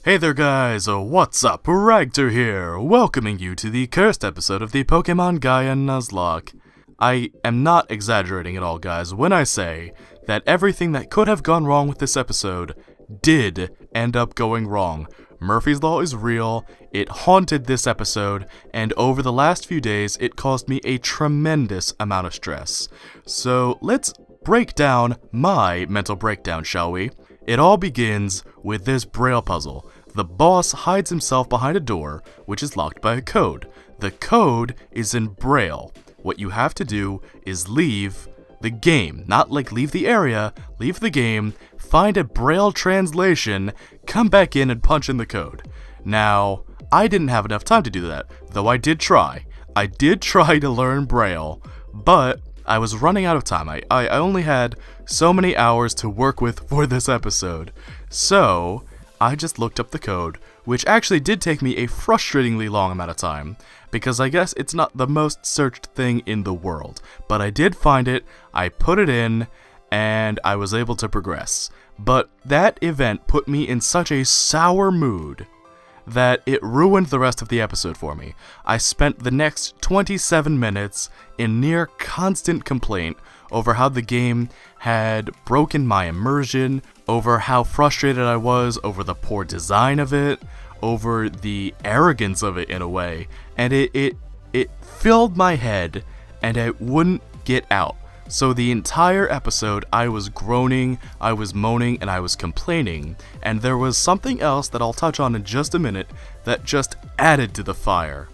Hey there guys, what's up? Ragtter here, welcoming you to the cursed episode of the Pokémon Gaia Nuzlocke. I am not exaggerating at all guys when I say that everything that could have gone wrong with this episode did end up going wrong. Murphy's Law is real, it haunted this episode, and over the last few days it caused me a tremendous amount of stress. So let's break down my mental breakdown, shall we? It all begins with this Braille puzzle. The boss hides himself behind a door, which is locked by a code. The code is in Braille. What you have to do is leave the game, not like leave the area, leave the game, find a Braille translation, come back in and punch in the code. Now, I didn't have enough time to do that, though I did try. I did try to learn Braille, but I was running out of time. I only had so many hours to work with for this episode. So, I just looked up the code, which actually did take me a frustratingly long amount of time, because I guess it's not the most searched thing in the world. But I did find it, I put it in, and I was able to progress. But that event put me in such a sour mood that it ruined the rest of the episode for me. I spent the next 27 minutes in near constant complaint over how the game had broken my immersion, over how frustrated I was over the poor design of it, over the arrogance of it in a way, and it filled my head and I wouldn't get out. So the entire episode, I was groaning, I was moaning, and I was complaining, and there was something else that I'll touch on in just a minute that just added to the fire.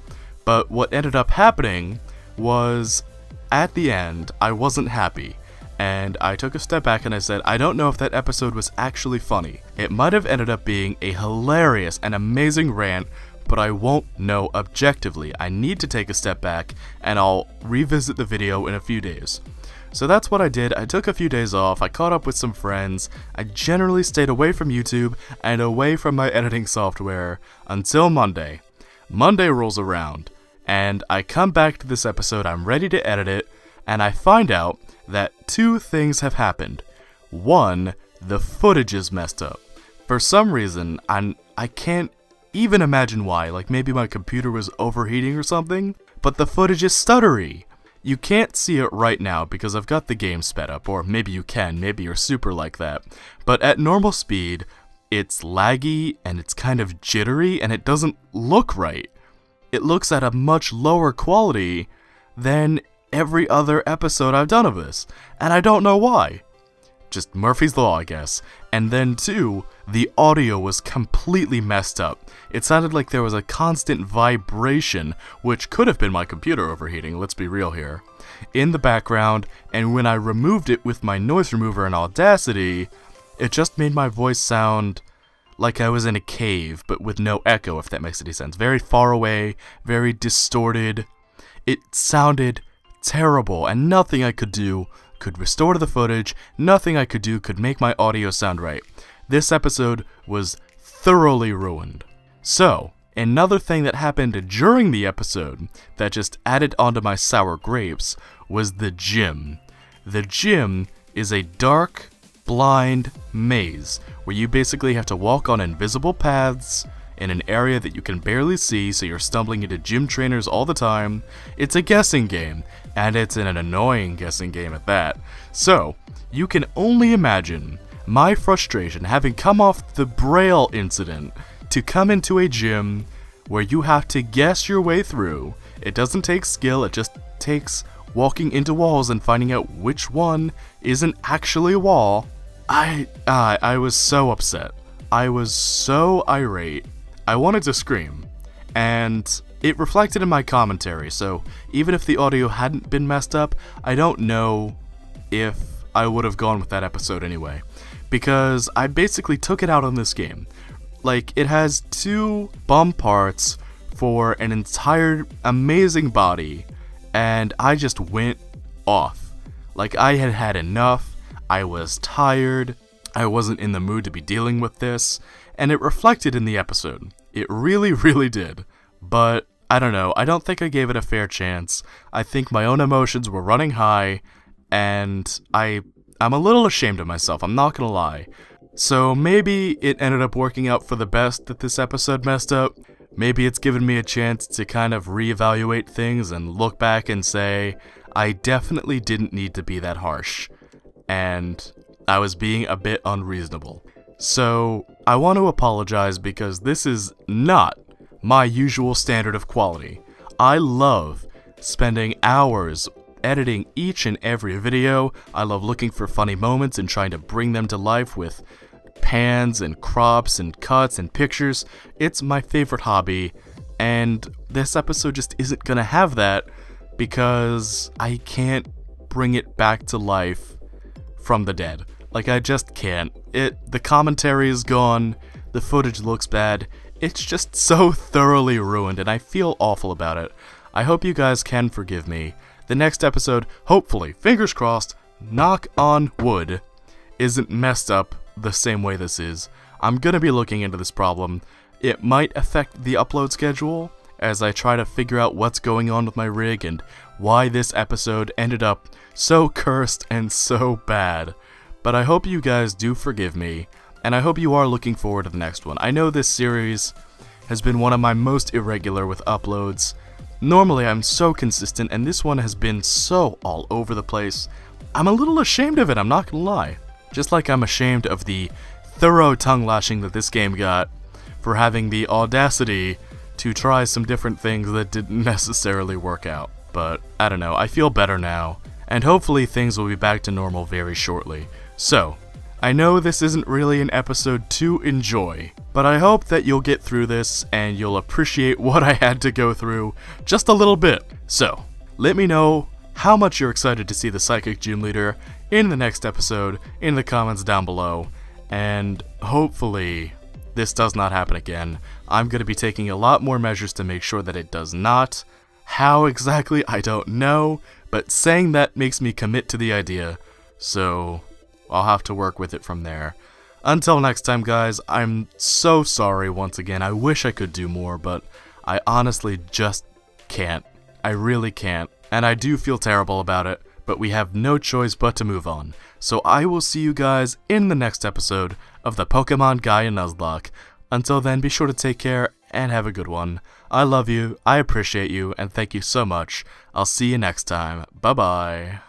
But what ended up happening was, at the end, I wasn't happy, and I took a step back and I said, I don't know if that episode was actually funny. It might have ended up being a hilarious and amazing rant, but I won't know objectively. I need to take a step back, and I'll revisit the video in a few days. So that's what I did. I took a few days off, I caught up with some friends, I generally stayed away from YouTube and away from my editing software until Monday. Monday rolls around, and I come back to this episode, I'm ready to edit it, and I find out that two things have happened. One, the footage is messed up. For some reason, I can't even imagine why, like maybe my computer was overheating or something, but the footage is stuttery. You can't see it right now because I've got the game sped up, or maybe you can, maybe you're super like that. But at normal speed, it's laggy and it's kind of jittery and it doesn't look right. It looks at a much lower quality than every other episode I've done of this, and I don't know why. Just Murphy's Law, I guess. And then two, the audio was completely messed up. It sounded like there was a constant vibration, which could have been my computer overheating, let's be real here, in the background, and when I removed it with my noise remover in Audacity, it just made my voice sound like I was in a cave, but with no echo, if that makes any sense. Very far away, very distorted. It sounded terrible, and nothing I could do could restore the footage, nothing I could do could make my audio sound right. This episode was thoroughly ruined. So, another thing that happened during the episode that just added onto my sour grapes was the gym. The gym is a dark, blind maze where you basically have to walk on invisible paths in an area that you can barely see, so you're stumbling into gym trainers all the time. It's a guessing game, and it's an annoying guessing game at that. So, you can only imagine my frustration having come off the Braille incident to come into a gym where you have to guess your way through. It doesn't take skill, it just takes walking into walls and finding out which one isn't actually a wall. I was so upset. I was so irate. I wanted to scream, and it reflected in my commentary, so even if the audio hadn't been messed up, I don't know if I would have gone with that episode anyway, because I basically took it out on this game. Like, it has two bum parts for an entire amazing body, and I just went off. Like, I had had enough, I was tired, I wasn't in the mood to be dealing with this, and it reflected in the episode. It really, really did. But, I don't know, I don't think I gave it a fair chance. I think my own emotions were running high, and I'm a little ashamed of myself, I'm not gonna lie. So maybe it ended up working out for the best that this episode messed up. Maybe it's given me a chance to kind of reevaluate things and look back and say, I definitely didn't need to be that harsh, and I was being a bit unreasonable. So I want to apologize because this is not my usual standard of quality. I love spending hours editing each and every video. I love looking for funny moments and trying to bring them to life with pans and crops and cuts and pictures. It's my favorite hobby, and this episode just isn't gonna have that because I can't bring it back to life from the dead. Like, I just can't. The commentary is gone, the footage looks bad, it's just so thoroughly ruined, and I feel awful about it. I hope you guys can forgive me. The next episode, hopefully, fingers crossed, knock on wood, isn't messed up the same way this is. I'm gonna be looking into this problem. It might affect the upload schedule as I try to figure out what's going on with my rig and why this episode ended up so cursed and so bad. But I hope you guys do forgive me, and I hope you are looking forward to the next one. I know this series has been one of my most irregular with uploads. Normally I'm so consistent, and this one has been so all over the place. I'm a little ashamed of it, I'm not gonna lie. Just like I'm ashamed of the thorough tongue lashing that this game got for having the audacity to try some different things that didn't necessarily work out. But I don't know, I feel better now, and hopefully things will be back to normal very shortly. So, I know this isn't really an episode to enjoy, but I hope that you'll get through this and you'll appreciate what I had to go through just a little bit. So, let me know how much you're excited to see the Psychic Gym Leader in the next episode in the comments down below, and hopefully this does not happen again. I'm going to be taking a lot more measures to make sure that it does not. How exactly, I don't know, but saying that makes me commit to the idea, so I'll have to work with it from there. Until next time, guys, I'm so sorry once again. I wish I could do more, but I honestly just can't. I really can't, and I do feel terrible about it, but we have no choice but to move on. So I will see you guys in the next episode of the Pokemon Gaia Nuzlocke. Until then, be sure to take care and have a good one. I love you, I appreciate you, and thank you so much. I'll see you next time. Bye-bye.